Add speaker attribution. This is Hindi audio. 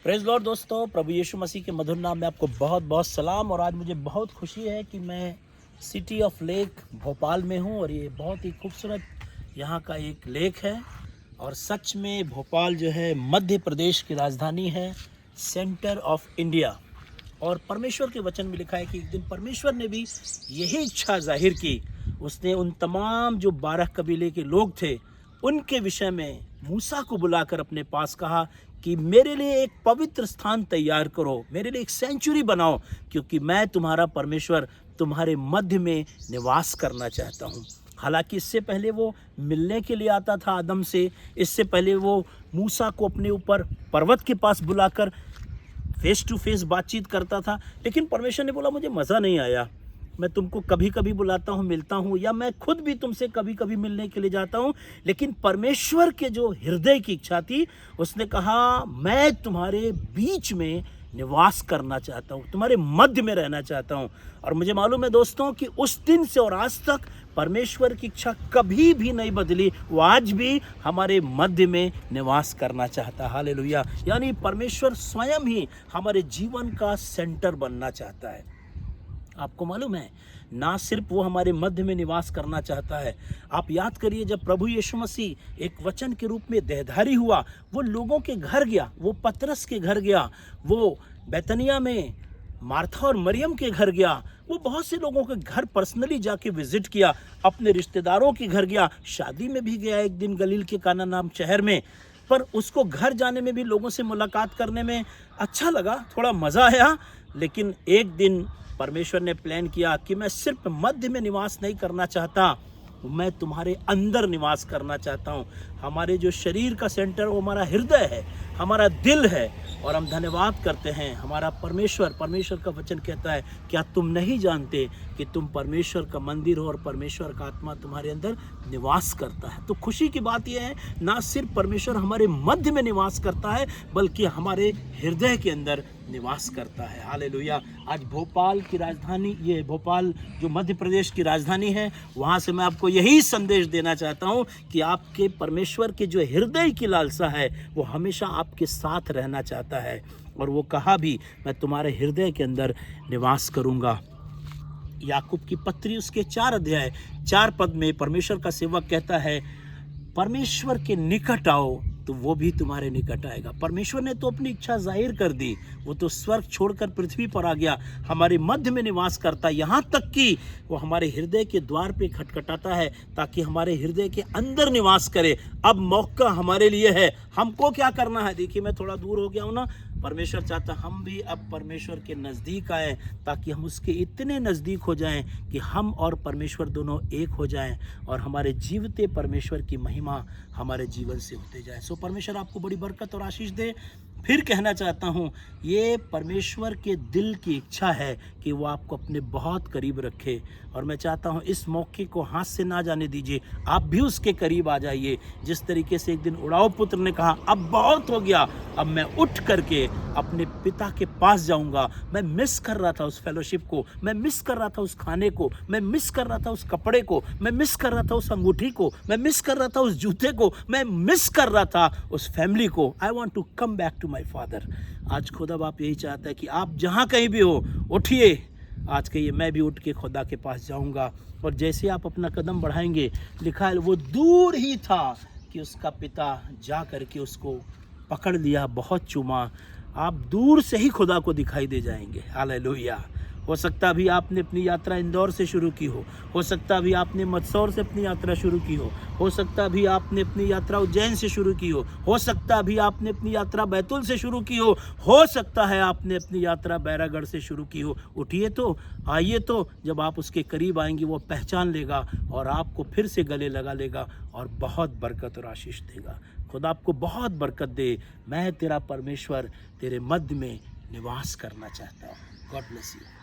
Speaker 1: प्रेज लॉर्ड दोस्तों, प्रभु यीशु मसीह के मधुर नाम में आपको बहुत बहुत सलाम। और आज मुझे बहुत खुशी है कि मैं सिटी ऑफ लेक भोपाल में हूँ और ये बहुत ही खूबसूरत यहाँ का एक लेक है। और सच में भोपाल जो है मध्य प्रदेश की राजधानी है, सेंटर ऑफ इंडिया। और परमेश्वर के वचन में लिखा है कि एक दिन परमेश्वर ने भी यही इच्छा जाहिर की। उसने उन तमाम जो 12 कबीले के लोग थे उनके विषय में मूसा को बुलाकर अपने पास कहा कि मेरे लिए एक पवित्र स्थान तैयार करो, मेरे लिए एक सेंचुरी बनाओ, क्योंकि मैं तुम्हारा परमेश्वर तुम्हारे मध्य में निवास करना चाहता हूँ। हालांकि इससे पहले वो मिलने के लिए आता था आदम से, इससे पहले वो मूसा को अपने ऊपर पर्वत के पास बुलाकर फेस टू फेस बातचीत करता था। लेकिन परमेश्वर ने बोला मुझे मज़ा नहीं आया, मैं तुमको कभी कभी बुलाता हूँ, मिलता हूँ, या मैं खुद भी तुमसे कभी कभी मिलने के लिए जाता हूँ। लेकिन परमेश्वर के जो हृदय की इच्छा थी, उसने कहा मैं तुम्हारे बीच में निवास करना चाहता हूँ, तुम्हारे मध्य में रहना चाहता हूँ। और मुझे मालूम है दोस्तों कि उस दिन से और आज तक परमेश्वर की इच्छा कभी भी नहीं बदली। वो आज भी हमारे मध्य में निवास करना चाहता है। हालेलुया। यानी परमेश्वर स्वयं ही हमारे जीवन का सेंटर बनना चाहता है। आपको मालूम है, ना सिर्फ वो हमारे मध्य में निवास करना चाहता है। आप याद करिए, जब प्रभु यीशु मसीह एक वचन के रूप में देहधारी हुआ, वो लोगों के घर गया, वो पतरस के घर गया, वो बैतनिया में मार्था और मरियम के घर गया, वो बहुत से लोगों के घर पर्सनली जाके विजिट किया, अपने रिश्तेदारों के घर गया, शादी में भी गया एक दिन गलील के काना नाम शहर में। पर उसको घर जाने में भी लोगों से मुलाकात करने में अच्छा लगा, थोड़ा मज़ा आया। लेकिन एक दिन परमेश्वर ने प्लान किया कि मैं सिर्फ मध्य में निवास नहीं करना चाहता, मैं तुम्हारे अंदर निवास करना चाहता हूँ। हमारे जो शरीर का सेंटर वो हमारा हृदय है, हमारा दिल है। और हम धन्यवाद करते हैं हमारा परमेश्वर का वचन कहता है, क्या तुम नहीं जानते कि तुम परमेश्वर का मंदिर हो और परमेश्वर का आत्मा तुम्हारे अंदर निवास करता है। तो खुशी की बात यह है, ना सिर्फ परमेश्वर हमारे मध्य में निवास करता है, बल्कि हमारे हृदय के अंदर निवास करता है। हालेलुया। आज भोपाल की राजधानी, ये भोपाल जो मध्य प्रदेश की राजधानी है, वहाँ से मैं आपको यही संदेश देना चाहता हूँ कि आपके परमेश्वर के जो हृदय की लालसा है वो हमेशा आपके साथ रहना चाहता है। और वो कहा भी, मैं तुम्हारे हृदय के अंदर निवास करूँगा। याकूब की पत्री उसके 4 अध्याय 4 पद में परमेश्वर का सेवक कहता है, परमेश्वर के निकट आओ तो वो भी तुम्हारे निकट आएगा। परमेश्वर ने तो अपनी इच्छा जाहिर कर दी, वो तो स्वर्ग छोड़कर पृथ्वी पर आ गया, हमारे मध्य में निवास करता, यहाँ तक कि वो हमारे हृदय के द्वार पे खटखटाता है ताकि हमारे हृदय के अंदर निवास करे। अब मौका हमारे लिए है, हमको क्या करना है। देखिए, मैं थोड़ा दूर हो गया हूँ ना, परमेश्वर चाहता हम भी अब परमेश्वर के नज़दीक आए, ताकि हम उसके इतने नज़दीक हो जाएं कि हम और परमेश्वर दोनों एक हो जाएं और हमारे जीवते परमेश्वर की महिमा हमारे जीवन से होते जाए। सो परमेश्वर आपको बड़ी बरकत और आशीष दे। फिर कहना चाहता हूँ, ये परमेश्वर के दिल की इच्छा है कि वो आपको अपने बहुत करीब रखे। और मैं चाहता हूँ इस मौके को हाथ से ना जाने दीजिए, आप भी उसके करीब आ जाइए। जिस तरीके से एक दिन उड़ाऊ पुत्र ने कहा, अब बहुत हो गया, अब मैं उठ करके अपने पिता के पास जाऊंगा। मैं मिस कर रहा था उस फेलोशिप को, मैं मिस कर रहा था उस खाने को, मैं मिस कर रहा था उस कपड़े को, मैं मिस कर रहा था उस अंगूठी को, मैं मिस कर रहा था उस जूते को, मैं मिस कर रहा था उस फैमिली को। I want to come back to my father. आज खुदा बाप यही चाहता है कि आप जहाँ कहीं भी हो, उठिए, आज कहिए मैं भी उठ के खुदा के पास जाऊंगा। और जैसे आप अपना कदम बढ़ाएंगे, लिखा है वो दूर ही था कि उसका पिता जा करके उसको पकड़ लिया, बहुत चूमा। आप दूर से ही खुदा को दिखाई दे जाएंगे। हालेलुया। हो सकता भी आपने अपनी यात्रा इंदौर से शुरू की हो सकता भी आपने मंदसौर से अपनी यात्रा शुरू की हो सकता भी आपने अपनी यात्रा उज्जैन से शुरू की हो सकता भी आपने अपनी यात्रा बैतूल से शुरू की हो सकता है आपने अपनी यात्रा बैरागढ़ से शुरू की हो। उठिए तो, आइए तो, जब आप उसके करीब आएंगे वो पहचान लेगा और आपको फिर से गले लगा लेगा और बहुत बरकत और आशीष देगा। खुदा आपको बहुत बरकत दे। मैं तेरा परमेश्वर तेरे मध्य में निवास करना चाहता हूँ। God bless you.